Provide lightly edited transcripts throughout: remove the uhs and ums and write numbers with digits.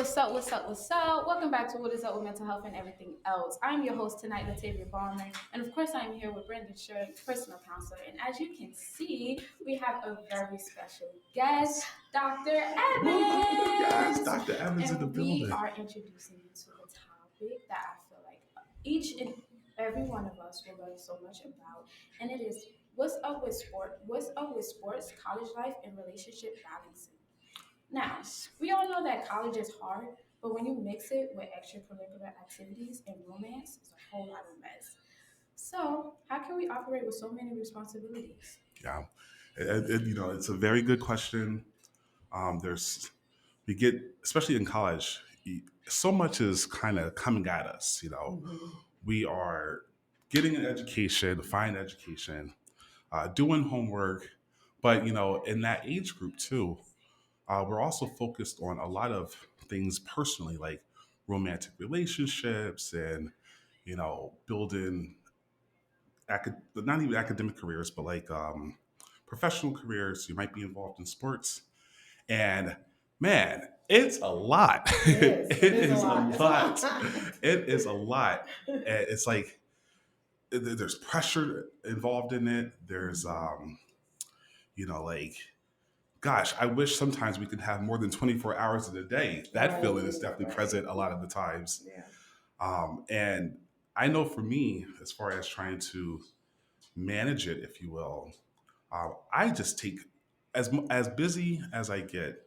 what's up, what's up, what's up? Welcome back to What is Up with Mental Health and Everything Else. I'm your host tonight, Latavia Balmer, and of course I'm here with Brendan Sher, personal counselor. And as you can see, we have a very special guest, Dr. Yes, Evans. Dr. Evans in the And we building. are introducing you to a topic that I feel like each and every one of us will learn so much about, and it is what's up with sports, college life, and relationship balancing. Now, we all know that college is hard, but when you mix it with extracurricular activities and romance, it's a whole lot of mess. So, how can we operate with so many responsibilities? Yeah, it's a very good question. There's we get, especially in college, so much is kind of coming at us. We are getting an education, fine education, doing homework, but in that age group too, we're also focused on a lot of things personally, like romantic relationships and building not even academic careers, but like professional careers. You might be involved in sports, and man, it's a lot. It is. It It is a is a lot. It's a lot. lot. It is a lot. And it's like there's pressure involved in it. There's like, gosh, I wish sometimes we could have more than 24 hours in a day. That Right, feeling is definitely right. present a lot of the times. Yeah. And I know for me, as far as trying to manage it, if you will, I just take as busy as I get.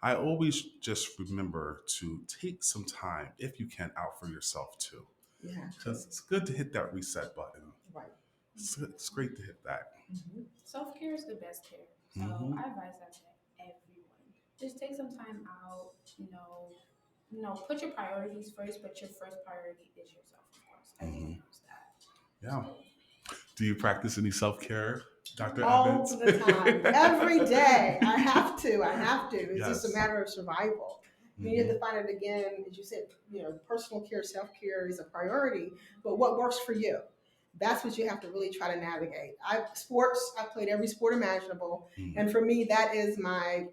I always just remember to take some time, if you can, out for yourself too, You have to. because it's good to hit that reset button. Right. It's great to hit that. Mm-hmm. Self care is the best care. So, Hmm. I advise that to everyone. Just take some time out, put your priorities first, but your first priority is yourself, of course. Hmm. Everyone knows that. Yeah. So, Do you practice any self care, Dr. All Evans? the time, every day. I have to. I have to. It's just a Yes. matter of survival. You have Hmm. to find it again, as you said. Personal care, self care is a priority, but what works for you? That's what you have to really try to navigate. I've played every sport imaginable, Hmm. and for me, that is my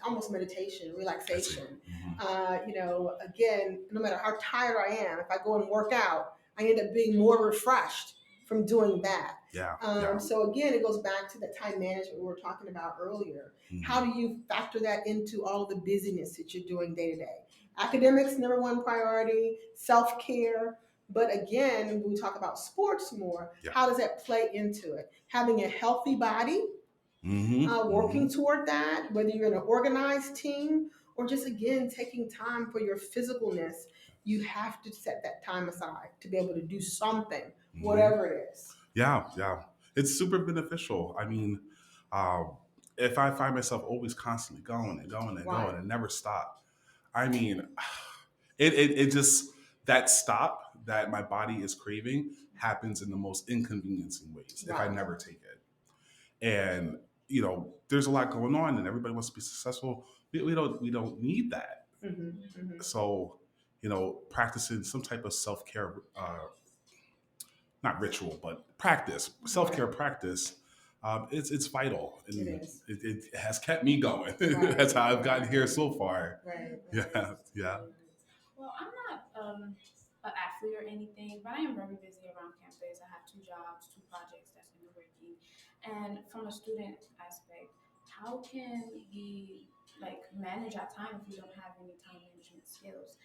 almost meditation, That's it. relaxation. Hmm. Again, no matter how tired I am, if I go and work out, I end up being more refreshed from doing that. Yeah. Yeah. So again, it goes back to the time management we were talking about earlier. How Hmm. do you factor that into all of the busyness that you're doing day to day? Academics, number one priority, self care. But again, when we talk about sports more, Yeah. how does that play into it? Having a healthy body, Hmm. Hmm. working toward that, whether you're in an organized team or just again taking time for your physicalness, you have to set that time aside to be able to do something, Hmm. whatever it is. Yeah. Yeah. It's super beneficial. I mean, um, if I find myself always constantly going and going and Right. going and never stop, I mean, it just, that stop that my body is craving happens in the most inconveniencing ways if I Right. never take it. And there's a lot going on, and everybody wants to be successful. We don't need that. Mm-hmm. So practicing some type of self-care, not ritual, but practice, self-care Right. practice. It's vital, It and is. it has kept me going. Right. That's how I've gotten here so far. Right. Yeah, yeah. well, I'm not an athlete or anything, but I am very busy around campus. I have two jobs, two projects that's in the working. And from a student aspect, how can we manage our time if we don't have any time management skills?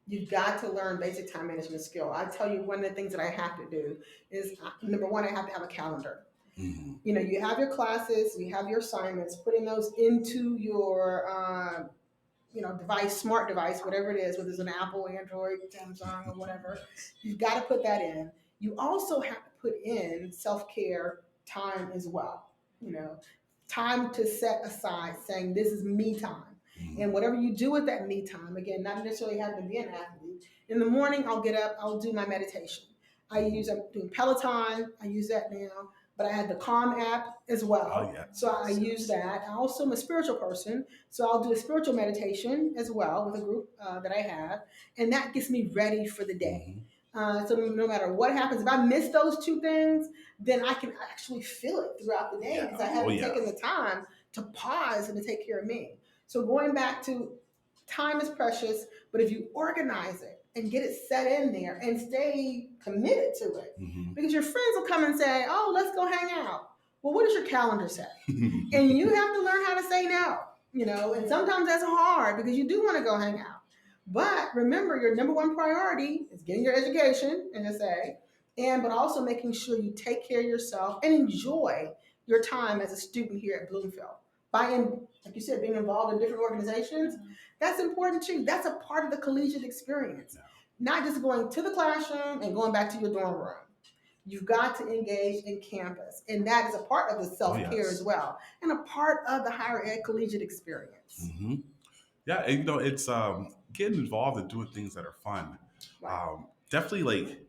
You've got to learn basic time management skill. I tell you, one of the things that I have to do is number one, I have to have a calendar. Hmm. You have your classes, you have your assignments, putting those into your device, smart device, whatever it is, whether it's an Apple, Android, Samsung, or whatever. You've got to put that in. You also have to put in self-care time as well. You know, time to set aside, saying this is me time. And whatever you do with that me time, again, not necessarily having to be an athlete. In the morning, I'll get up, I'll do my meditation. I'm doing Peloton, I use that now, but I had the Calm app as Oh well. yeah. So I use that. I also am a spiritual person, so I'll do a spiritual meditation as well with a group that I have, and that gets me ready for the day. Hmm. So no matter what happens, if I miss those two things, then I can actually feel it throughout the day Yeah. because I Oh haven't yeah. taken the time to pause and to take care of me. So going back to Time is precious, but if you organize it and get it set in there and stay committed to it, Hmm. because your friends will come and say, "Oh, let's go hang out." Well, what does your calendar say? And you have to learn how to say no, and sometimes that's hard because you do want to go hang out. But remember, your number one priority is getting your education, and just say, but also making sure you take care of yourself and enjoy your time as a student here at Bloomfield. Like you said, being involved in different organizations, that's important too. That's a part of the collegiate experience, Yeah. not just going to the classroom and going back to your dorm room. You've got to engage in campus, and that is a part of the Oh self care as yes. well, and a part of the higher ed collegiate experience. Hmm. Yeah, and, it's getting involved and doing things that are fun. Right. Definitely, like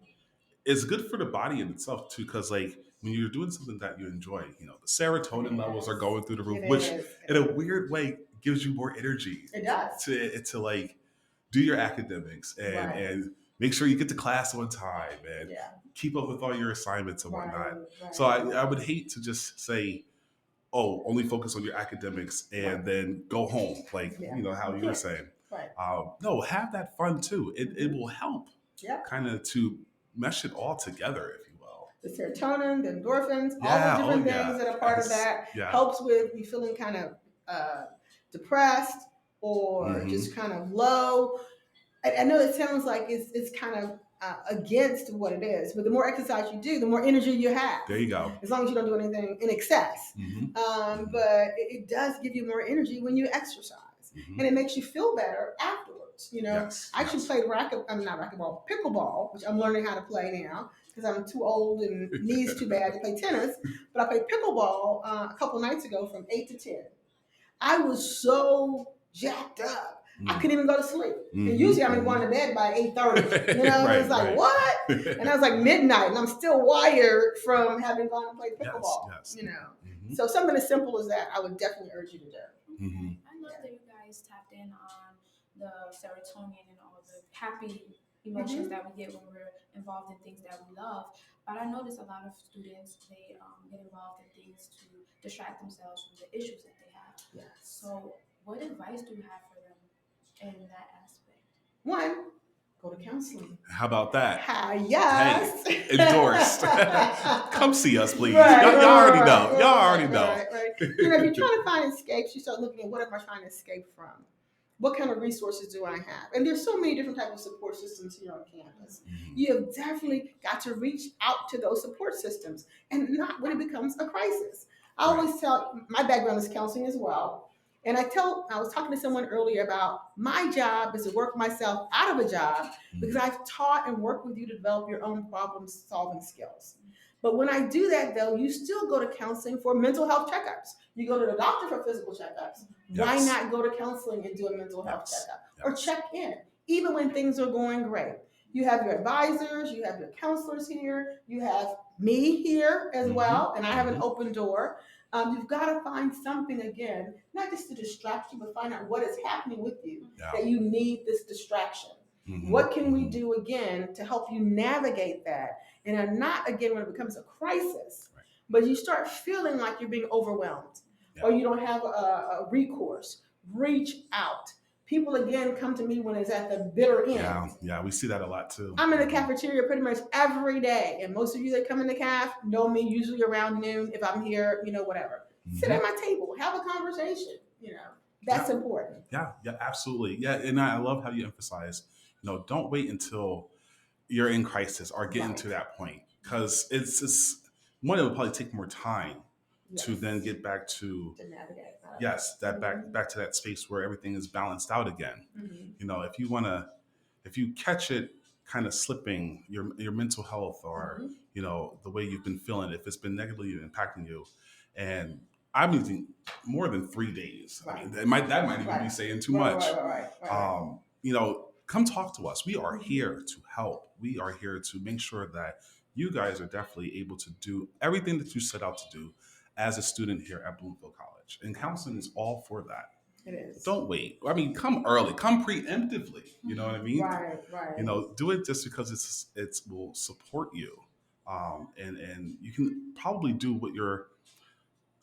it's good for the body in itself too, because like when you're doing something that you enjoy, the serotonin levels are going through the roof, It which is. in a weird way gives you more energy It does. to like do your academics and Right. make sure you get to class on time and Yeah. keep up with all your assignments and Right. whatnot. So Right. I would hate to just say, oh, only focus on your academics and Right. then go home, like Yeah. how You you were can't. saying. Right. No, have that fun too. It will help Yep. kind of to mesh it all together, if you will. The serotonin, the endorphins, all those Yeah. Oh different things yeah. that are part of Yes. that Yeah. helps with you feeling kind of depressed or Hmm. just kind of low. I know it sounds like it's kind of against what it is, but the more exercise you do, the more energy you have. There you go. As long as you don't do anything in excess. Hmm. But it does give you more energy when you exercise, Hmm. and it makes you feel better afterwards. Yes. I actually Yes. played not racquetball, pickleball, which I'm learning how to play now because I'm too old and knees too bad to play tennis. But I played pickleball a couple nights ago from 8 to 10. I was so jacked up. I couldn't even go to sleep. And Hmm. usually I'm going to bed by 8:30. It's Right. like, Right. what? And I was like midnight, and I'm still wired from having gone and played Yes. pickleball. Yes. Hmm. So something as simple as that, I would definitely urge you to do. Hmm. Okay. I love that you guys tapped in on the serotonin and all the happy emotions Mm-hmm. that we get when we're involved in things that we love. But I notice a lot of students they get involved in things to distract themselves from the issues that they have. Yes. So, what advice do you have for them in that aspect? One, go to counseling. How about that? Hey, Yes. endorsed. Come see us, please. Right, Y'all right, already know. right, Y'all right, already right, know. right, right. If you're trying to find escapes, you start looking at what am I trying to escape from? What kind of resources do I have? And there's so many different types of support systems here on campus. Mhm. You have definitely got to reach out to those support systems, and not when it becomes a crisis. I Right. always tell, my background is counseling as well. And I was talking to someone earlier about my job is to work myself out of a job because I've taught and worked with you to develop your own problem solving skills. But when I do that, though, you still go to counseling for mental health checkups. You go to the doctor for physical checkups. Why Yes. not go to counseling and do a mental health Yes. checkup or Yes. check in, even when things are going great? You have your advisors, you have your counselors here, you have me here as Mhm. well, and I have an Mhm. open door. You've got to find something again, not just to distract you, but find out what is happening with you Yeah. that you need this distraction. Mhm. What can we Mhm. do again to help you navigate that? And not again when it becomes a crisis, Right. but you start feeling like you're being overwhelmed Yeah. or you don't have a recourse. Reach out. People again come to me when it's at the bitter end. Yeah. Yeah. We see that a lot too. I'm in the Mhm. cafeteria pretty much every day, and most of you that come in the caf know me usually around noon if I'm here, whatever. Sit Mhm. at my table, have a conversation. That's Yeah. important. Yeah. Yeah. Absolutely. Yeah. And I love how you emphasize, don't wait until you're in crisis or getting Right. to that point, because it's one, it would probably take more time to Yes. then get back to, To navigate. yes, that back to that space where everything is balanced out again. Mm-hmm. If you catch it kind of slipping, your mental health or Mm-hmm. the way you've been feeling, if it's been negatively impacting you, and I'm using more than 3 days. I Right. mean, that might even be Right. saying too Right, much. right. Come talk to us. We are Mhm. here to help. We are here to make sure that you guys are definitely able to do everything that you set out to do as a student here at Bloomfield College. And counseling is all for that. It is. Don't wait. I mean, come early, come preemptively. You know what I mean? Right, right. Do it just because it will support you, and you can probably do what you're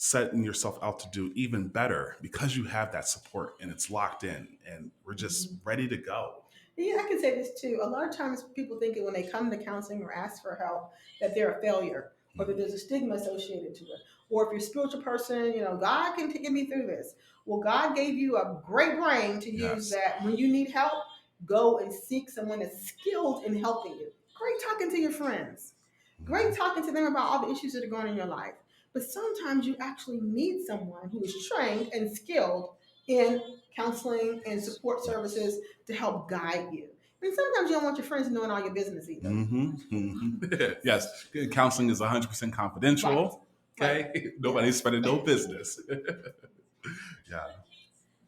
setting yourself out to do even better because you have that support and it's locked in and we're just ready to go. Yeah, I can say this too. A lot of times people think that when they come to counseling or ask for help that they're a failure or that Mhm. there's a stigma associated to it. Or if you're a spiritual person, God can get me through this. Well, God gave you a great brain to use Yes. that when you need help, go and seek someone that's skilled in helping you. Great talking to your friends. Great Mhm. talking to them about all the issues that are going on in your life. But sometimes you actually need someone who is trained and skilled in counseling and support Yes. services to help guide you. And sometimes you don't want your friends knowing all your business either. Yes. Counseling is 100% Right, confidential. right. Okay. Yeah. Nobody's spreading no business. Yeah.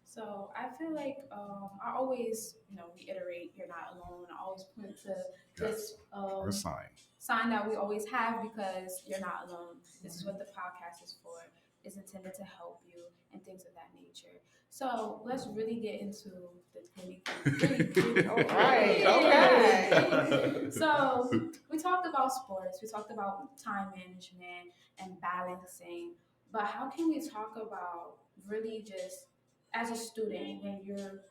So I feel like I always, reiterate you're not alone. I always point to Yes. this Or sign. sign that we always have because you're not alone. This is what the podcast is for. It's intended to help you and things of that nature. So let's really get into the nitty-gritty. All right. Okay. Yay! So we talked about sports. We talked about time management and balancing. But how can we talk about really just as a student when your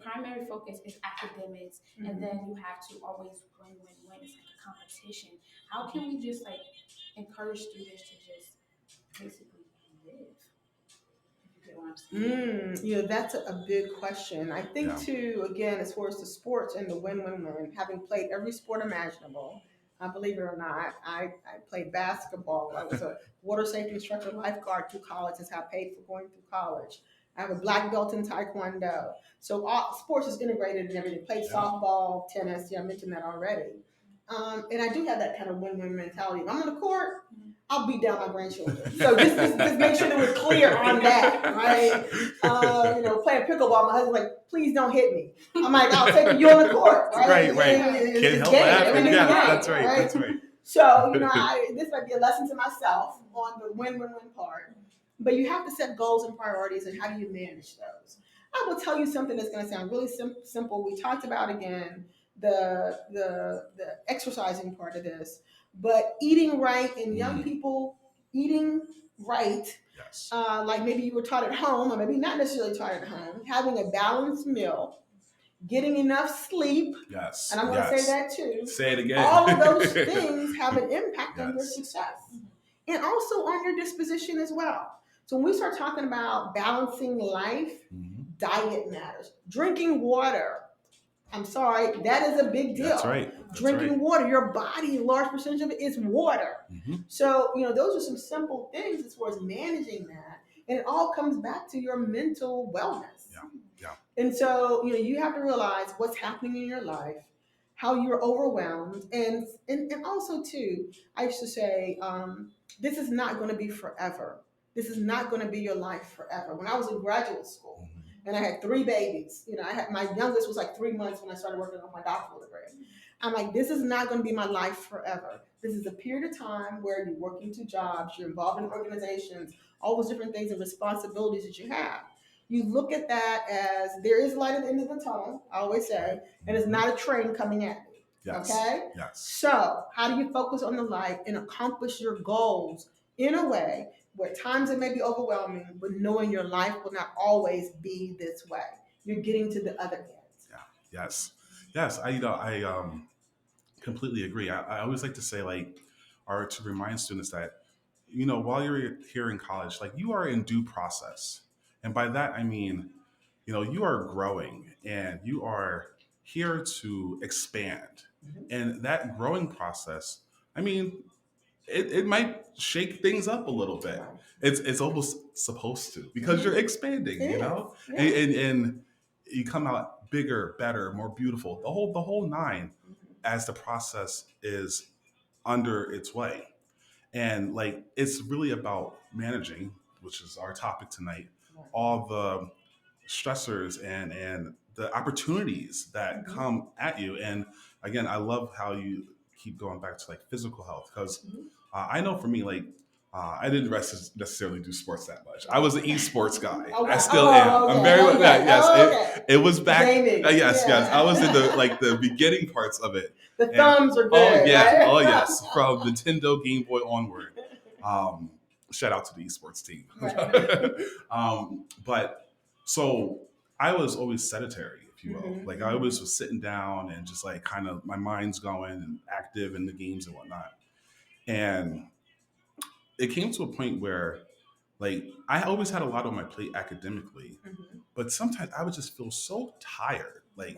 primary focus is academics and then you have to always win. It's like a competition. How can we just like encourage students to just basically live? If you get what I'm saying. That's a big question. I think Yeah. too, again, as far as the sports and the win-win-win, having played every sport imaginable, believe it or not, I played basketball. I was a water safety instructor, lifeguard through college. That's how I paid for going through college. I have a black belt in Taekwondo. So all sports is integrated and everything. Played Yeah. softball, tennis. Yeah, I mentioned that already. And I do have that kind of win-win mentality. If I'm on the court, I'll beat down my grandchildren. So just make sure that we're clear on that, right? Playing pickleball, my husband's like, please don't hit me. I'm like, I'll take you on the court, right? Right, right. Can't It's help game. laughing. Everything's Yeah, game, that's right. right? That's right. So, this might be a lesson to myself on the win-win-win part. But you have to set goals and priorities, and how do you manage those? I will tell you something that's going to sound really simple. We talked about again the exercising part of this, but eating right and young people eating right, Yes. like maybe you were taught at home, or maybe not necessarily taught at home, having a balanced meal, getting enough sleep, Yes. and I'm going to say that too. Say it again. All of those things have an impact on your Yes. success and also on your disposition as well. So when we start talking about balancing life, diet matters. Drinking water. I'm sorry, that is a big deal. That's right. That's Drinking right. water, your body, a large percentage of it is water. Mhm. So, those are some simple things as far as managing that. And it all comes back to your mental wellness. Yeah. Yeah. And so, you have to realize what's happening in your life, how you're overwhelmed, and also too, I used to say, this is not going to be forever. This is not going to be your life forever. When I was in graduate school and I had 3 babies, I had my youngest was like 3 months when I started working on my doctoral degree. I'm like, this is not going to be my life forever. This is a period of time where you're working 2 jobs, you're involved in organizations, all those different things and responsibilities that you have. You look at that as there is light at the end of the tunnel, I always say, and it's not a train coming at me. Yes. Okay? Yes. So, how do you focus on the light and accomplish your goals in a way where times it may be overwhelming, but knowing your life will not always be this way? You're getting to the other end. Yeah. Yes. Yes. I completely agree. I always like to say or to remind students that while you're here in college, like you are in due process, and by that I mean you are growing and you are here to expand. And that growing process, I mean, it might shake things up a little bit. It's almost supposed to because you're expanding, Yeah. and you come out bigger, better, more beautiful, the whole nine as the process is under its way. And it's really about managing, which is our topic tonight, all the stressors and the opportunities that come at you. And again, I love how you keep going back to physical health because I know for me, I didn't necessarily do sports that much. I was an esports guy. Okay. I still am. Okay. I'm very Okay. yes. Okay. It was back. Gaming. Yes, Yeah. yes. I was in the beginning parts of it. The And thumbs are oh good. yeah, Right? oh yes, from Nintendo Game Boy onward. Um, Shout out to the esports team. Right. But so I was always sedentary, if you will. Mhm. Like I always was sitting down and just like kind of my mind's going and active in the games and whatnot. And it came to a point where like I always had a lot on my plate academically, Mhm. but sometimes I would just feel so tired. Right.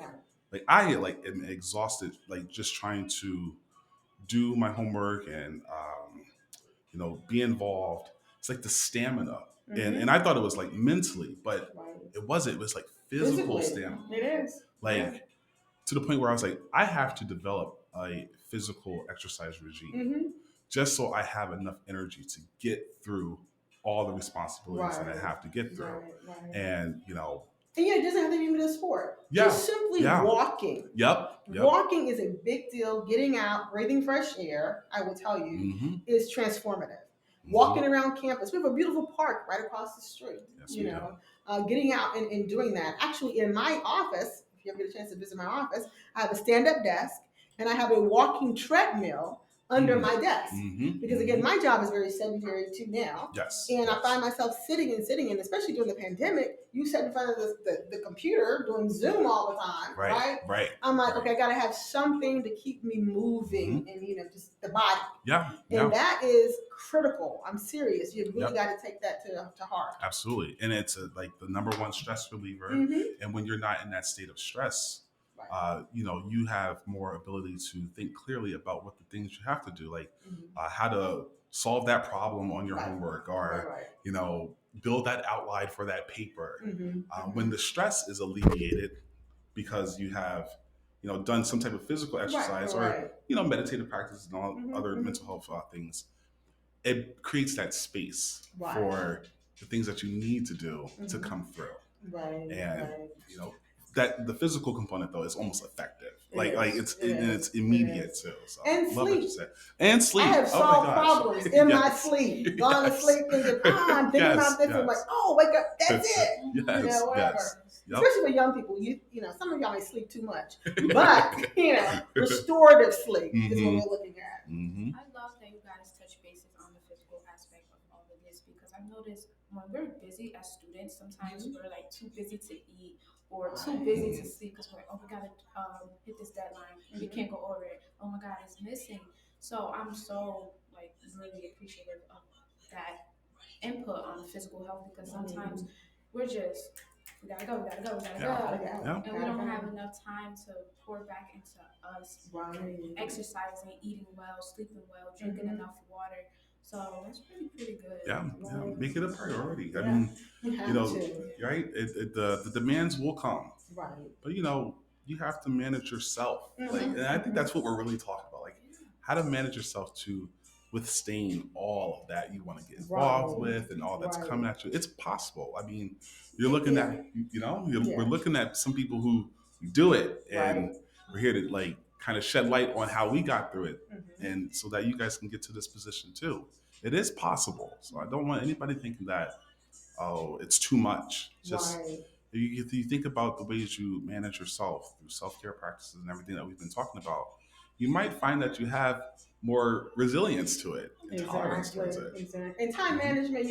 Like I like am exhausted, like just trying to do my homework and be involved. It's like the stamina, and Mhm. I thought it was like mentally, but Right. it wasn't. It was like physical Physically, stamina, it is. Yeah. like to the point where I was like, I have to develop a physical exercise regime Mhm. just so I have enough energy to get through all the responsibilities that I Right. have to get through, Right. Right. and And yeah, it doesn't have to even be a sport. yeah, Just simply yeah, walking. yep, Walking is a big deal. Getting out, breathing fresh air, I will tell you, mm-hmm, is transformative. mm-hmm. Walking around campus, we have a beautiful park right across the street. Yes, we do. Getting out and doing that. Actually, in my office, if you ever get a chance to visit my office, I have a stand-up desk and I have a walking treadmill under my desk. Mm-hmm, Because again, my job is very sedentary too now. yes, And I yes. find myself sitting, and especially during the pandemic, you sat in front of the computer doing Zoom all the time, right? Right. I'm like, right. okay, I gotta have something to keep me moving and just the body. Yeah, And yeah, that is critical. I'm serious. You've really yep, got to take that to heart. absolutely. And it's like the number one stress reliever. Mm-hmm. And when you're not in that state of stress, Right. you have more ability to think clearly about what the things you have to do, like Mm-hmm. how to solve that problem on your Right. homework, or Right. build that outline for that paper. Mm-hmm. When the stress is alleviated because you have done some type of physical exercise Right. or meditative practices and all Mm-hmm. other Mm-hmm. mental health things, it creates that space Right. for the things that you need to do to Mm-hmm. come through. Right. And Right. that the physical component though is almost effective. It's It immediate is. too. So And love what sleep. you said. And sleep. I have Oh my solved gosh. problems in my Yes. sleep. Gone to Yes. sleep thinking, I'm thinking Yes. about this. I'm like, Yes. oh, wake up, that's it. Yes. Whatever. Yes. Yep. Especially for young people, some of y'all may sleep too much, but restorative sleep is what we're looking at. Mm-hmm. I love that you guys touch bases on the physical aspect of all of this because I've noticed when we're busy as students, sometimes we're like too busy to eat or too busy to sleep because we're like, oh, we gotta hit this deadline. We can't go over it. Oh my God, it's missing. So I'm so like really appreciative of that input on physical health because sometimes we're just we gotta go, we gotta go, we gotta go, and we don't have enough time to pour back into us, exercising, eating well, sleeping well, drinking enough water. So that's pretty good. Yeah. Make it a priority. I Yeah. mean, You have to. right? The demands will come, Right. but you have to manage yourself. And I think that's what we're really talking about, like how to manage yourself to withstand all of that you want to get involved with and all that's coming at you. It's possible. I mean, you're looking at we're looking at some people who do it, and we're here to like kind of shed light on how we got through it, and so that you guys can get to this position too. It is possible. So I don't want anybody thinking that it's too much. Just if you think about the ways you manage yourself through self-care practices and everything that we've been talking about, you might find that you have more resilience to it and tolerance towards it. Exactly. And time management,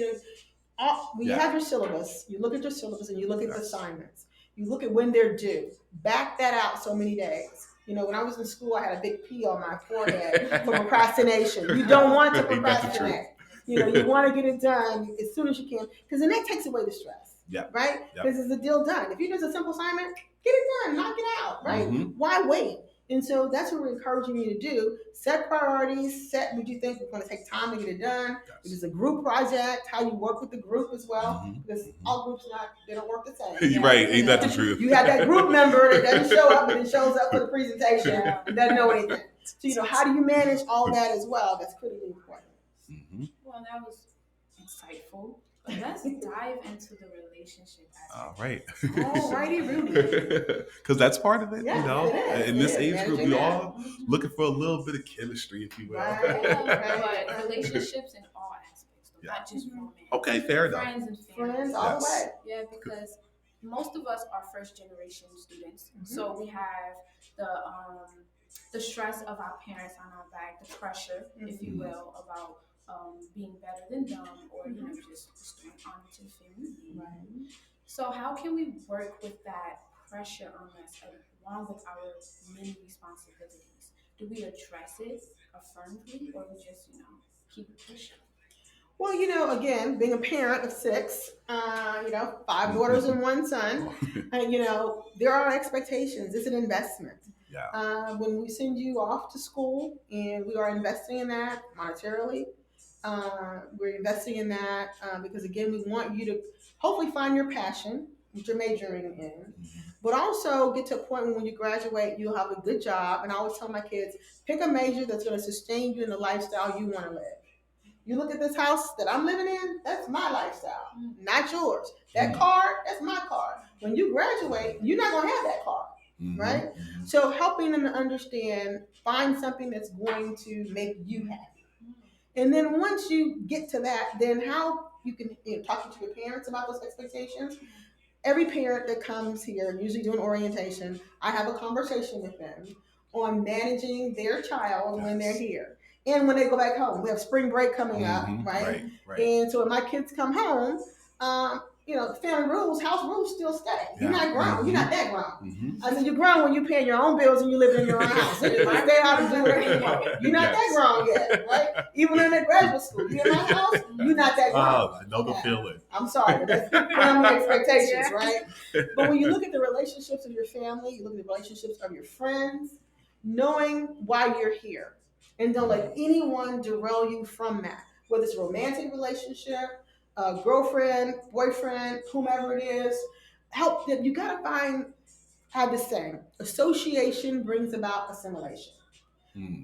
when you have your syllabus, you look at your syllabus and you look at the assignments. You look at when they're due. Back that out so many days. When I was in school, I had a big P on my forehead for procrastination. You don't want to procrastinate. You want to get it done as soon as you can, because then that takes away the stress. Yeah. Right? Because it's a deal done. If you do a simple assignment, get it done, knock it out. Right? Why wait? And so that's what we're encouraging you to do. Set priorities, set what you think is going to take time to get it done. If it's a group project, how you work with the group as well. Because all groups they don't work the same. Right, ain't that the truth? You have that group member that doesn't show up, but then shows up for the presentation and doesn't know anything. So, how do you manage all that as well? That's critically important. Well, that was insightful. But let's dive into the relationship aspect. All right. Alrighty, Ruby. Because that's part of it, it is. In this age group, we all looking for a little bit of chemistry, if you will. But relationships in all aspects, not just romance. Okay, fair enough. Friends and family. Friends all the way. Yeah, because most of us are first generation students, so we have the stress of our parents on our back, the pressure, if you will, about being better than them, or just restoring honor to the family name. Right. So how can we work with that pressure on us along with our many responsibilities? Do we address it affirmatively, or we just keep it pushing? Well, again, being a parent of six, five daughters and one son, there are expectations. It's an investment. Yeah. When we send you off to school and we are investing in that monetarily, we're investing in that because, again, we want you to hopefully find your passion, which you're majoring in, but also get to a point when you graduate, you'll have a good job. And I always tell my kids, pick a major that's going to sustain you in the lifestyle you want to live. You look at this house that I'm living in, that's my lifestyle, not yours. That car, that's my car. When you graduate, you're not going to have that car, right? So helping them to understand, find something that's going to make you happy. And then once you get to that, then how you can talk to your parents about those expectations. Every parent that comes here, usually doing orientation, I have a conversation with them on managing their child when they're here and when they go back home. We have spring break coming up, right? Right. And so when my kids come home, family rules, house rules still stay. You're not grown. You're not that grown. I said, you're grown when you're paying your own bills and you live in your own house. So you can stay out and do whatever you want. You're not that grown yet, right? Even in the graduate school, you're in my house, you're not that grown. Oh, I know the feeling. I'm sorry, but that's family expectations, right? But when you look at the relationships of your family, you look at the relationships of your friends, knowing why you're here. And don't let anyone derail you from that. Whether it's a romantic relationship, a girlfriend, boyfriend, whomever it is, help them. You gotta have this saying, association brings about assimilation.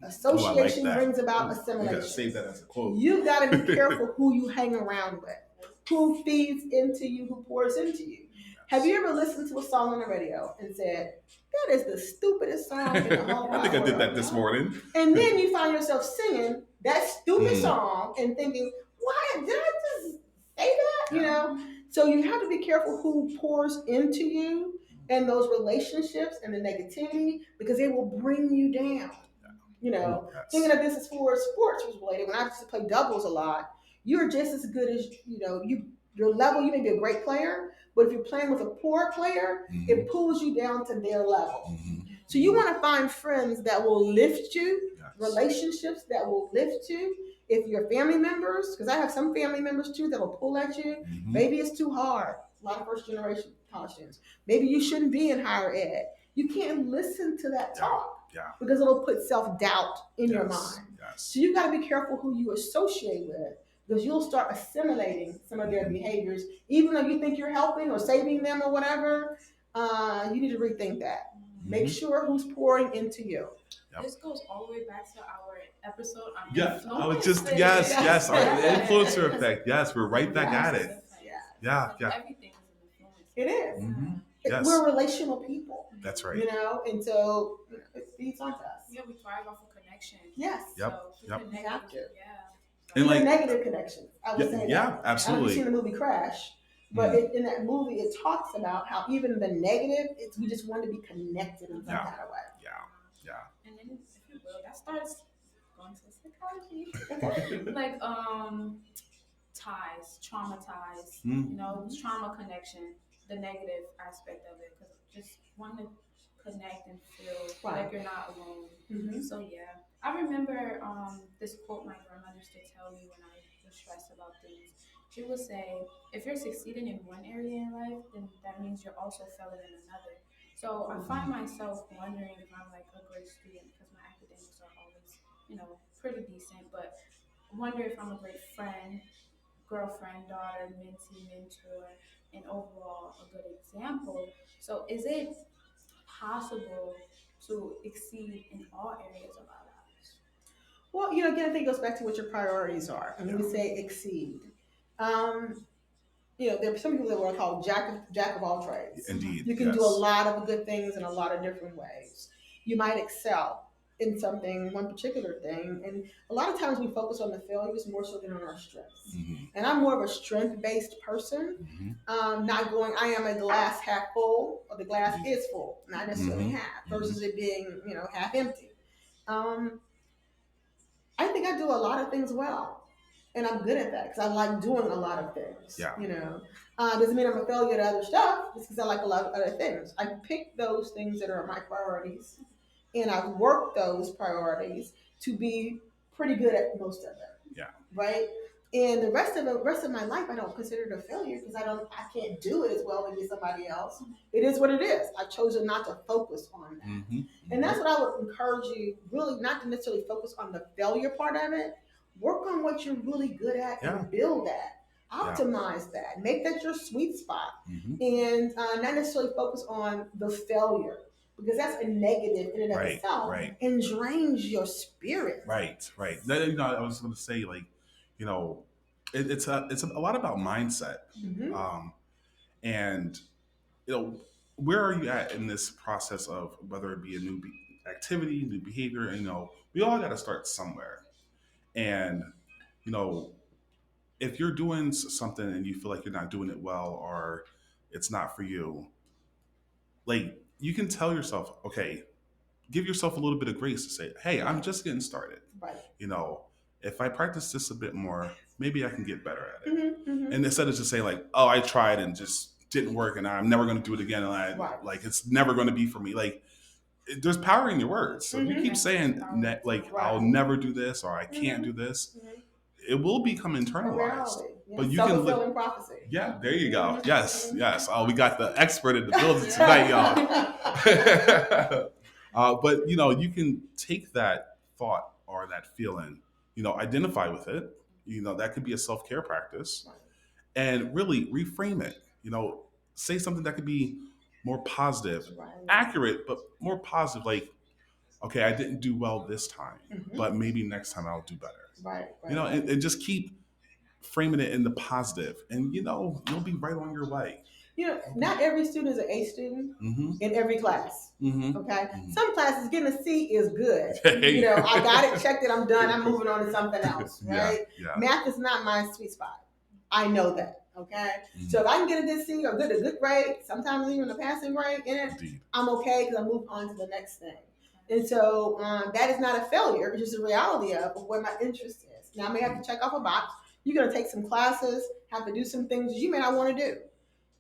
Association brings about assimilation. You gotta save that as a quote. You gotta be careful who you hang around with, who feeds into you, who pours into you. Have you ever listened to a song on the radio and said, that is the stupidest song in the whole I think I world? did that this morning. And then you find yourself singing that stupid song and thinking, why did I just say that? So you have to be careful who pours into you and those relationships and the negativity because they will bring you down. Thinking of this as for sports related, when I used to play doubles a lot, you're just as good as your level. You may be a great player, but if you're playing with a poor player, it pulls you down to their level. So you want to find friends that will lift you, relationships that will lift you. If you're family members, because I have some family members too that will pull at you. Maybe it's too hard. A lot of first generation college students. Maybe you shouldn't be in higher ed. You can't listen to that talk. Because it'll put self-doubt in your mind. So you've got to be careful who you associate with because you'll start assimilating some of their behaviors. Even though you think you're helping or saving them or whatever, you need to rethink that. Make sure who's pouring into you. This goes all the way back to our episode on influence. I was just, influence. yes, our influencer effect. Yes, we're right back at it. Yeah. Everything is an influence. It is. Yes. We're relational people. That's right. And so it feeds onto us. Yeah, we thrive off of connection. Yes. Yep. So we have to. Yeah. And like negative connections. I would say that. Absolutely. I've seen the movie Crash, but in that movie it talks about how even the negative, we just want to be connected in some kind of way. Yeah. And then, if you will, that starts going to psychology. Like ties, trauma ties, trauma connection, the negative aspect of it, because just want to connect and feel like you're not alone. So yeah, I remember this quote my grandmother used to tell me when I was stressed about things. She would say, if you're succeeding in one area in life, then that means you're also failing in another. So I find myself wondering if I'm like a great student because my academics are always, pretty decent, but I wonder if I'm a great friend, girlfriend, daughter, mentee, mentor, and overall a good example. So is it possible to exceed in all areas of our lives? Well, again, I think it goes back to what your priorities are. And when we say exceed, there are some people that are called jack of all trades. Indeed. You can do a lot of good things in a lot of different ways. You might excel in something, one particular thing. And a lot of times we focus on the failures more so than on our strengths. And I'm more of a strength-based person, not going, I am a glass half full, or the glass is full, not necessarily half, versus it being, half empty. I think I do a lot of things well. and I'm good at that because I like doing a lot of things. Yeah. Doesn't mean I'm a failure at other stuff, just because I like a lot of other things. I pick those things that are my priorities, and I work those priorities to be pretty good at most of them. Yeah. Right. And the rest of my life, I don't consider it a failure because I can't do it as well as somebody else. It is what it is. I've chosen not to focus on that. Mm-hmm. And that's what I would encourage you, really, not to necessarily focus on the failure part of it. Work on what you're really good at Yeah. and build that. Yeah. Optimize that. Make that your sweet spot. Mm-hmm. And not necessarily focus on the failure because that's a negative in and of Right. itself Right. and drains your spirit. Right. Right. I was going to say, like, it's a lot about mindset. Mhm. And where are you at in this process of whether it be a new activity, new behavior? And, we all got to start somewhere. And you know, if you're doing something and you feel like you're not doing it well or it's not for you, like, you can tell yourself, okay, give yourself a little bit of grace to say, hey, I'm just getting started. Right. If I practice this a bit more, maybe I can get better at it. Mm-hmm, mm-hmm. And instead of just saying, like, oh, I tried and just didn't work and I'm never going to do it again, and Right. like, it's never going to be for me. Like, there's power in your words. So if you keep saying, like, Right. I'll never do this or I can't do this, it will become A internalized. reality. Yeah. But you can Self-fulfilling prophecy. Yeah, there you go. Yes, yes. Oh, we got the expert in the building tonight, y'all. But you can take that thought or that feeling, identify with it. That could be a self-care practice, and really reframe it. Say something that could be more positive, Right. accurate, but more positive. Like, okay, I didn't do well this time, Mhm. but maybe next time I'll do better. Right. And just keep framing it in the positive, and you'll be right on your way. Not every student is an A student Mm-hmm. in every class. Mm-hmm. Okay. Mm-hmm. Some classes getting a C is good. Hey. I got it, checked it, I'm done. I'm moving on to something else. Right. Yeah. Math is not my sweet spot. I know that. Okay. Mm-hmm. So if I can get a good C or a good grade, sometimes even a passing grade in it, Indeed. I'm okay because I move on to the next thing. And so that is not a failure. It's just a reality of where my interest is. Now I may have to check off a box. You're going to take some classes, have to do some things you may not want to do.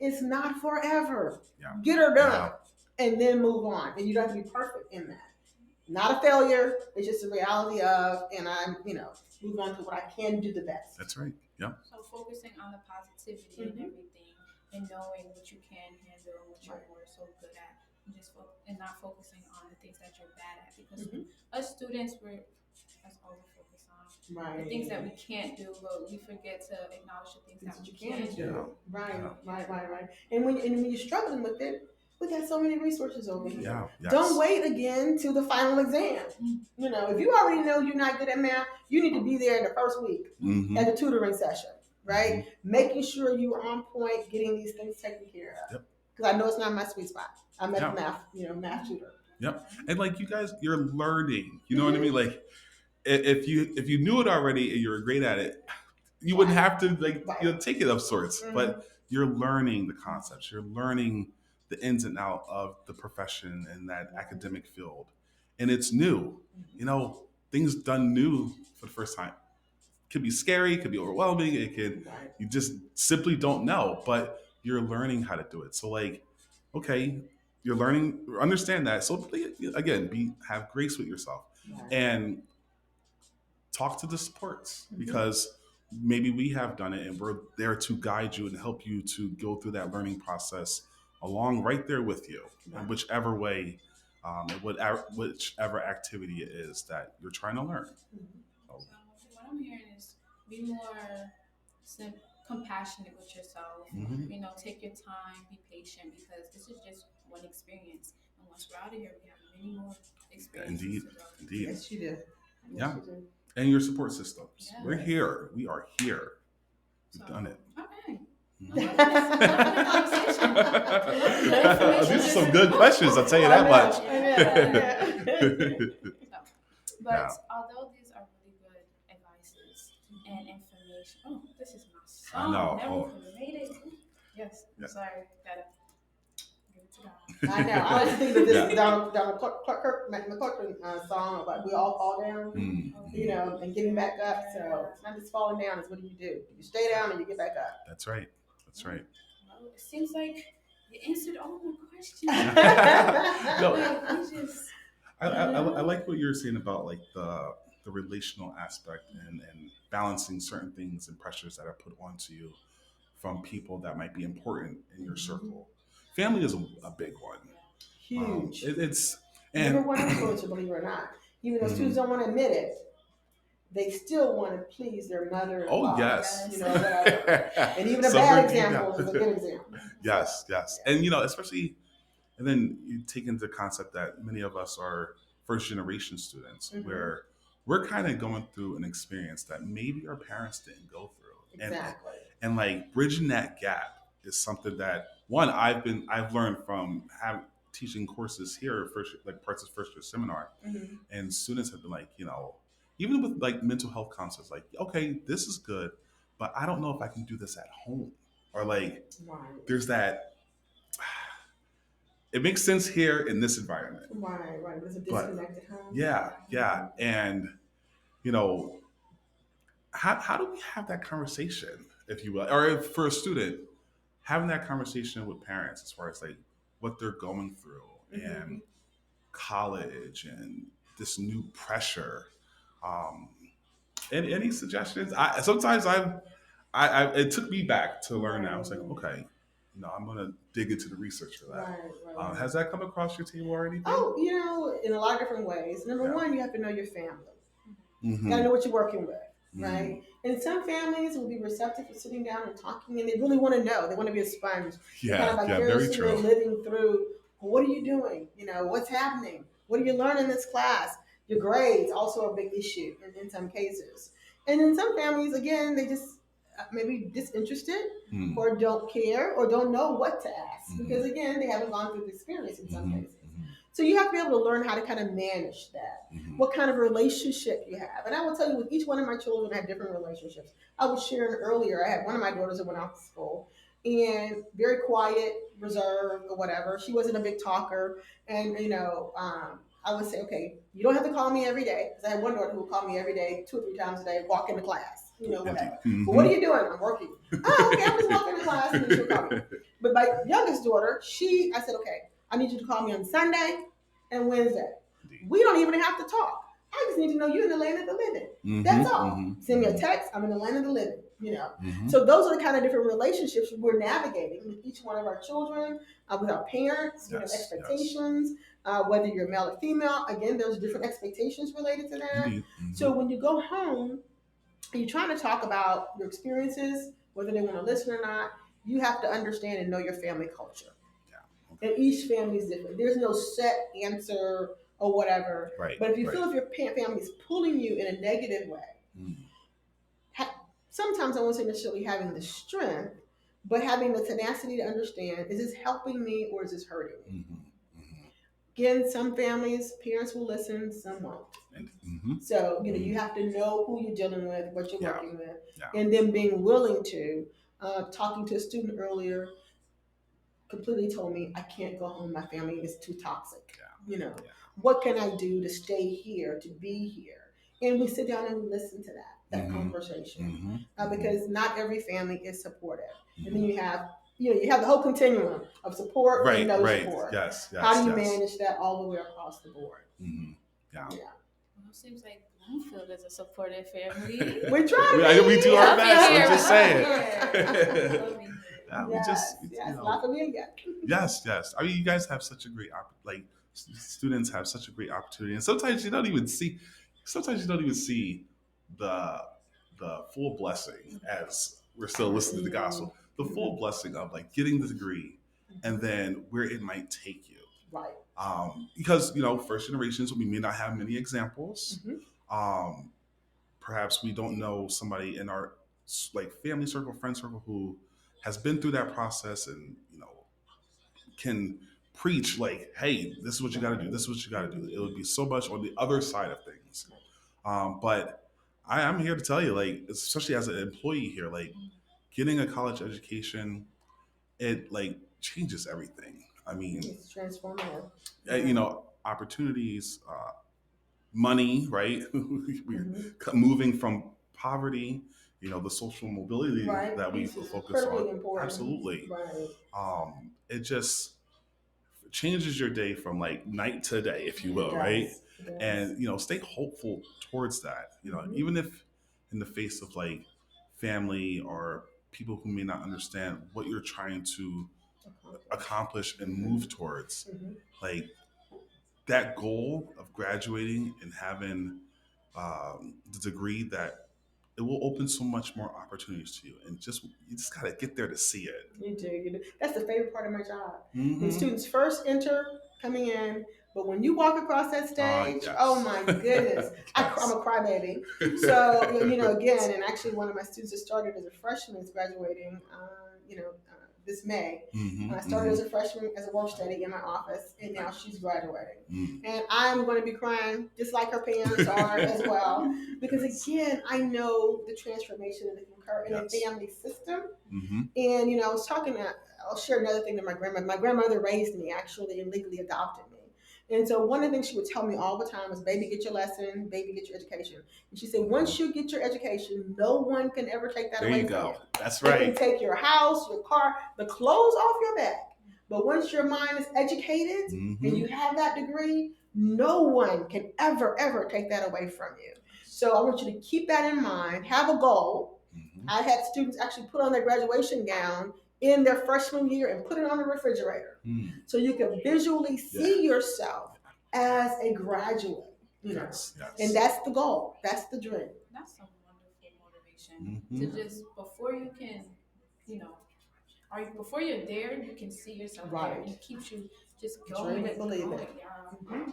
It's not forever. Yeah. Get her done and then move on. And you don't have to be perfect in that. Not a failure. It's just a reality of, and I'm, move on to what I can do the best. That's right. Yeah. So focusing on the positivity and everything, and knowing what you can handle and what you're more so good at, and not focusing on the things that you're bad at. Because us students, that's all we focus on. Right. The things that we can't do, but we forget to acknowledge the things that we can do. Yeah. Right. And when you're struggling with it, we got so many resources over here. Yeah. Yes. Don't wait again to the final exam. If you already know you're not good at math, you need to be there in the first week at the tutoring session, right? Making sure you're on point, getting these things taken care of. Because I know it's not my sweet spot. I'm at the math tutor. Yep. And like, you guys, you're learning. You know what I mean? Like, if you knew it already and you're great at it, you wouldn't have to take it of sorts. But you're learning the concepts. You're learning the ins and out of the profession and that academic field, and it's new. Things done new for the first time could be scary, it could be overwhelming. You just simply don't know, but you're learning how to do it. So, like, okay, you're learning, understand that. So again, have grace with yourself and talk to the supports, because maybe we have done it and we're there to guide you and help you to go through that learning process along right there with you in whichever way, whichever activity it is that you're trying to learn. So what I'm hearing is be more compassionate with yourself. Take your time, be patient, because this is just one experience. And once we're out of here, we have many more experiences. Indeed. Yes, you do. Yeah. And your support systems. Yeah. We're here. We are here. We've done it. Okay. These are some good questions, I'll tell you that much. But although these are really good advices and information, this is my song. I know. Never could have made it. Yes. I'm sorry. Gotta give it to God. I know. I was thinking of this Yeah. McClurkin song about we all fall down, and getting back up. So it's not just falling down; it's what do you do? You stay down and you get back up. That's right. That's right. Well, it seems like you answered all my questions. No, Like we just, I like what you're saying about like the relational aspect and balancing certain things and pressures that are put onto you from people that might be important in your circle. Family is a big one. Huge. It's Number and one influencer, believe it or not. Even though students Mhm. don't want to admit it, they still want to please their mother and Oh father. yes. Whatever. And even a Suffer bad deep example is a down. good example. Yes, yes, Yeah. and especially, and then you take into concept that many of us are first generation students, where we're kind of going through an experience that maybe our parents didn't go through, Exactly. and like bridging that gap is something that one I've learned from having teaching courses here first, like parts of first year seminar, and students have been like, even with like mental health concepts, like, okay, this is good, but I don't know if I can do this at home, or like Right. there's that. It makes sense here in this environment, Right, right. There's a but disconnected home. yeah, yeah, and you know, how do we have that conversation, if you will, or if, for a student, having that conversation with parents as far as like what they're going through and college and this new pressure. Um, any suggestions? I sometimes it took me back to learn that. I was like, okay, I'm gonna dig into the research for that. Right, right. Has that come across your table or anything? Oh, in a lot of different ways. Number Yeah. one, you have to know your family. You gotta Mm-hmm. know what you're working with, Mm-hmm. right? And some families will be receptive to sitting down and talking, and they really want to know. They want to be a sponge. They're kind of Yeah, yeah, very vicariously true. living through. Well, what are you doing? What's happening? What are you learning in this class? Your grades also a big issue in some cases. And in some families, again, they just maybe disinterested Mm-hmm. or don't care or don't know what to ask because Mm-hmm. again, they haven't gone through the experience in some Mm-hmm. cases. So you have to be able to learn how to kind of manage that, Mm-hmm. what kind of relationship you have. And I will tell you, with each one of my children, I had different relationships. I was sharing earlier, I had one of my daughters that went off to school and very quiet, reserved, or whatever. She wasn't a big talker. And, I would say, okay, you don't have to call me every day. Because I had one daughter who would call me every day, 2 or 3 times a day, walk into class, Indeed. whatever. But what Mm-hmm. are you doing? I'm working. Oh, okay, I'm just walking to class and then she'll call me. But my youngest daughter, I said, okay, I need you to call me on Sunday and Wednesday. Indeed. We don't even have to talk. I just need to know you're in the land of the living. Mm-hmm. That's all. Mm-hmm. Send me a text. I'm in the land of the living. Mm-hmm. So those are the kind of different relationships we're navigating with each one of our children, with our parents. Yes. Expectations. Whether you're male or female, again, there's different expectations related to that. Indeed. Mm-hmm. So when you go home and you're trying to talk about your experiences, whether they want to listen or not, you have to understand and know your family culture. Yeah. Okay. And each family is different. There's no set answer or whatever. Right. But if you right. feel if your family is pulling you in a negative way, Mm-hmm. sometimes I won't say necessarily having the strength, but having the tenacity to understand: is this helping me or is this hurting me? Mm-hmm. Mm-hmm. Again, some families, parents will listen, some won't. Mm-hmm. So you have to know who you're dealing with, what you're Yeah. working with, Yeah. and then being willing to. Talking to a student earlier, completely told me I can't go home. My family is too toxic. Yeah. What can I do to stay here, to be here? And we sit down and we listen to that conversation, because not every family is supportive. And then you have the whole continuum of support and no support. Yes. How do you manage that all the way across the board? Mm-hmm. Yeah. Well, it seems like Bloomfield is a supportive family. We're trying to we do our Love it best. here. I'm just saying. Love it here. We just, La familia. yes. I mean, you guys have such a great students have such a great opportunity, and sometimes you don't even see. Sometimes you don't even see the the full blessing as we're still listening to the gospel. The full blessing of like getting the degree, and then where it might take you. Right. Because first generations, we may not have many examples. Um, Perhaps we don't know somebody in our like family circle, friend circle who has been through that process and can preach like, "Hey, this is what you got to do. This is what you got to do." It would be so much on the other side of things. But I'm here to tell you, like, especially as an employee here, like, getting a college education, it like changes everything. I mean, It's transformative. you Yeah. know, opportunities, money, right? We're Hmm. moving from poverty, you know, the social mobility Right. that we Peace is focus on. critically important. Absolutely. Right. It just changes your day from like night to day, if you It will, right? does. It does. And, you know, stay hopeful towards that, you know, Hmm. even if in the face of like family or people who may not understand what you're trying to Accomplish. accomplish and Hmm. move towards, Hmm. like that goal of graduating and having the degree that it will open so much more opportunities to you, and just you just gotta get there to see it. You do. You do. That's the favorite part of my job. When Mm-hmm. students first enter, coming in, but when you walk across that stage, oh Yes. my goodness, I'm Yes. a crybaby. So again, and actually, one of my students that started as a freshman is graduating. This May. Mm-hmm. I started Mm-hmm. as a freshman as a work study in my office, and now she's graduating. Mm. And I'm going to be crying just like her parents are as well, because Yes. again, I know the transformation that can occur in a Yes. family system. Mm-hmm. And I was talking to, I'll share another thing that my grandmother. My grandmother raised me actually and legally adopted me. And so one of the things she would tell me all the time was, "Baby, get your lesson. Baby, get your education." And she said, "Once you get your education, no one can ever take that There you away from go. you. That's They can right. take your house, your car, the clothes off your back. But once your mind is educated and Mm-hmm. you have that degree, no one can ever take that away from you. So I want you to keep that in mind. Have a goal. Mm-hmm. I had students actually put on their graduation gown in their freshman year and put it on the refrigerator Mm. so you can visually Yeah. see yourself as a graduate, Yes. and Yes. that's the goal, that's the dream. That's some wonderful motivation Mm-hmm. to just before you can, you know, or before you're there, you can see yourself there, Right. and it keeps you just Dream going it, and believe going. it. Yeah, Hmm. love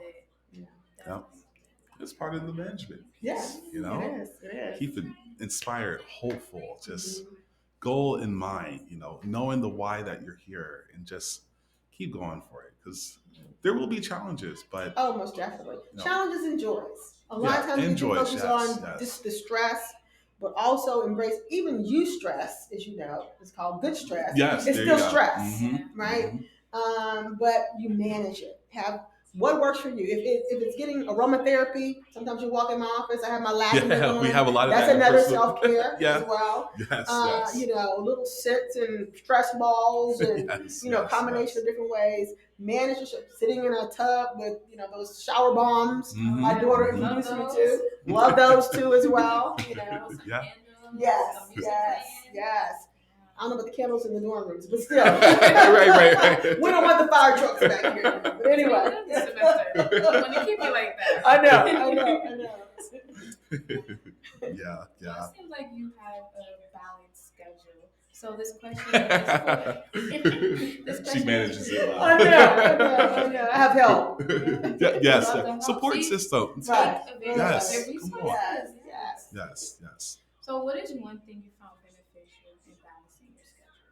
it. Yeah. Yeah. Definitely. It's part of the management Yes, piece, you it know? is. It is. Keep it inspired, hopeful, just Mm-hmm. goal in mind, you know, knowing the why that you're here and just keep going for it. Because there will be challenges, but, Oh, most definitely. you know, Challenges and joys. A lot yeah, of times we can enjoy. focus Yes, on yes. the stress, but also embrace even stress, as you know, it's called good stress. Yes, It's there you still go. stress, Mm-hmm. Yeah. right? Mm-hmm. But you manage it. Have what works for you. If it's getting aromatherapy, sometimes you walk in my office, I have my lavender Yeah, we going. have a lot of That's that in another personal. self care as Yeah. well. Yes, yes. Little scents and stress balls and Yes, yes, combination yes. of different ways. Manage yourself. Sitting in a tub with those shower bombs. Oh My Mm-hmm. yeah, daughter Mm-hmm. love introduced me those. to. Love those too as well. Throw some Yeah. candles, Yes, some music yes, playing. yes. I don't know about the candles in the dorm rooms, but still. Right. We don't want the fire trucks back here. But So anyway. good this semester. You want to keep you like that. I know. Yeah, Well, it yeah. seems like you have a balanced schedule. So this question is for this She question manages is it well. I know. I have help. Yes, love yeah. the help. Support See, system. take Right. advantage of Yes, your come resources. on. Yes, Yes. yes. Yes, yes. So, what is one thing you found beneficial in balancing your schedule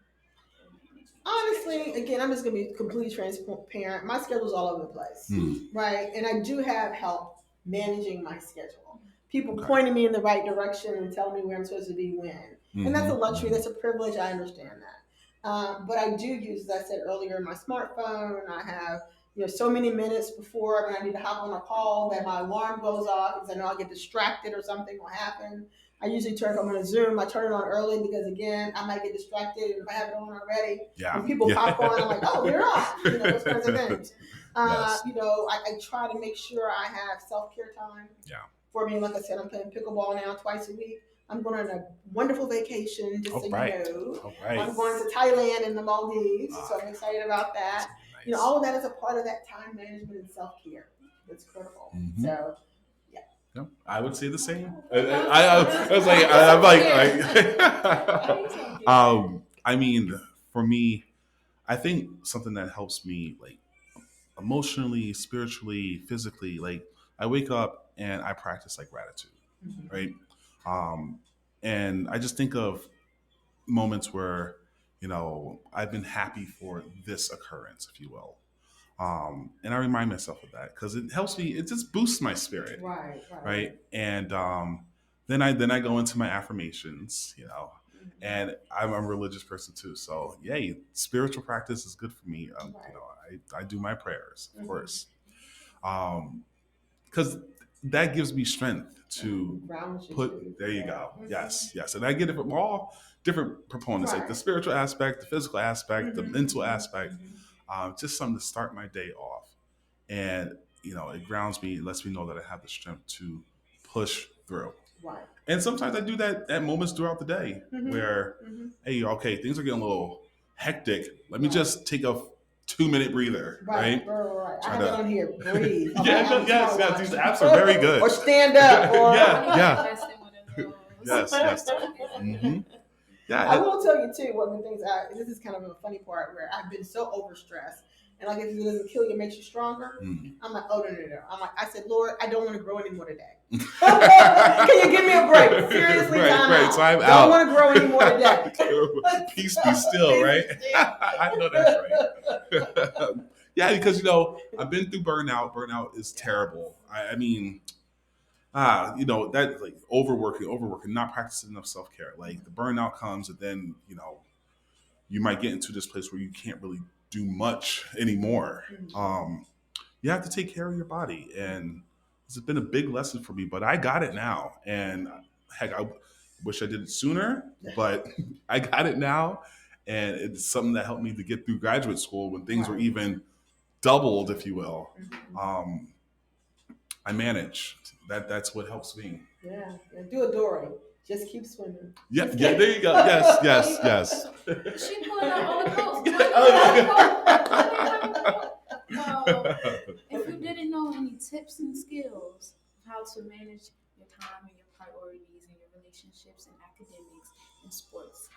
or managing your Honestly, schedule? again, I'm just gonna be completely transparent. My schedule's all over the place, Hmm. right? And I do have help managing my schedule. People Okay. pointing me in the right direction and telling me where I'm supposed to be when. And that's a luxury. Mm-hmm. That's a privilege. I understand that. But I do use, as I said earlier, my smartphone. I have so many minutes before when I need to hop on a call that my alarm goes off because I know I'll get distracted or something will happen. I usually turn, if I'm on a Zoom, I turn it on early because again, I might get distracted if I have it on already. Yeah. When people Yeah. pop on, I'm like, oh, they're on. Those kinds of things. Yes. I try to make sure I have self care time. Yeah. For me, like I said, I'm playing pickleball now twice a week. I'm going on a wonderful vacation, just so All you right. know. All right. I'm going to Thailand and the Maldives, so Ah, I'm excited about that's that. gonna be nice. All of that is a part of that time management and self care. That's critical. Mm-hmm. So, yeah. Yeah, I would say the same. I was like, You're I'm so like, You're so cute. I mean, for me, I think something that helps me, like emotionally, spiritually, physically, like I wake up and I practice like gratitude, Mhm. right? Um, and I just think of moments where, I've been happy for this occurrence, if you will. And I remind myself of that because it helps me. It just boosts my spirit, Right, right. right? And then I go into my affirmations. And I'm a religious person too. So, yay, spiritual practice is good for me. You Right. know, I do my prayers, of Mhm. course. Because that gives me strength to Grounds you put, too. there you Yeah. go. Yes, yes. And I get it from all different proponents, like the Right. spiritual aspect, the physical aspect, the Mhm, mental mhm, aspect, mhm. just something to start my day off. And, you know, it grounds me, it lets me know that I have the strength to push through. Right. And sometimes I do that at moments throughout the day Mhm, where, mhm. hey, okay, things are getting a little hectic. Let me Right. just take a 2 minute breather, Right, right? right. I Try have that to, on here. Breathe on yeah, my no, Apple yes, yes. These smartwatch. apps are very good. Or stand up. Or Yeah, I need to yeah. invest in one of those. Yes, yes. Hmm. I Yeah, will tell you too. One of the things this is kind of a funny part where I've been so overstressed, and like if it doesn't kill you, it makes you stronger. mm. I'm like, oh no. I'm like, I said, Lord, I don't want to grow anymore today. Can you give me a break? Seriously, Right, time right. out. So I'm Don't out. want to grow anymore today. Peace be still, right? I know that's right. Yeah, because you know I've been through burnout. Burnout is terrible. I mean, you know that like overworking, not practicing enough self care. Like the burnout comes, and then you know you might get into this place where you can't really do much anymore. You have to take care of your body, and this has been a big lesson for me. But I got it now, and heck, I wish I did it sooner, but I got it now, and it's something that helped me to get through graduate school when things were Right. even doubled, if you will. Mhm. Um, I manage. That's what helps me. Yeah. Do a Dory. Just keep swimming. Yeah, yeah. There you go. Yes, yes, yes. She pulling out all the quotes. Do Oh, I have a quote? Do I have a quote? If you didn't know any tips and skills of how to manage your time and your priorities and your relationships and academics and sports,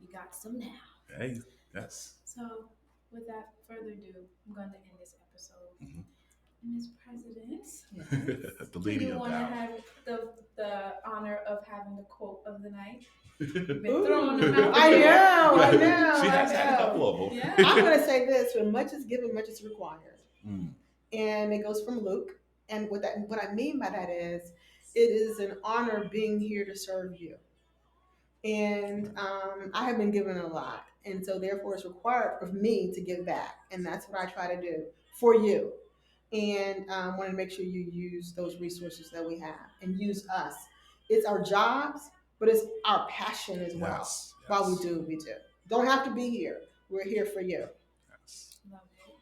you got some now. hey, yes. So, without further ado, I'm going to end this episode. Mhm. Ms. President, The do lady you of want to doubt. have the honor of having the quote of the night? Been Ooh, throwing them out I there. know, I She know, I has had a know. couple of them. Yeah. I'm going to say this: when much is given, much is required, Mm, and it goes from Luke. And what I mean by that is, it is an honor being here to serve you. And I have been given a lot, and so therefore it's required of me to give back, and that's what I try to do for you. And want to make sure you use those resources that we have and use us. It's our jobs, but it's our passion as well. yes, While we yes, do, we do. Don't have to be here. We're here for you. yes. Love it.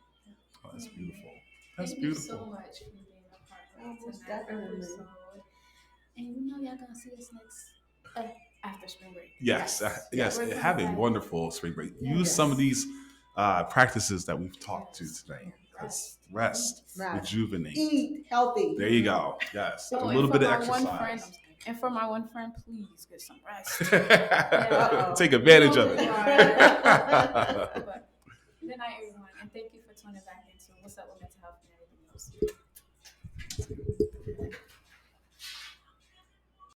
Oh, that's beautiful. That's Thank you so beautiful. much for being a part Oh, of most tonight's definitely. episode. And you know y'all gonna see us next after spring break. Yes, yes. We're gonna Have a have wonderful spring break. Use Yes. some of these practices that we've talked to Yes. tonight. Because Rest. rest, Rest. rejuvenate. Eat healthy. There you go. Yes, a Oh, and little for bit of my one friend, exercise. and for my one friend, please get some rest. Uh-oh. Take advantage You of know it. who you are. But good night, everyone, and thank you for tuning back into What's Up with Mental Health and everything else.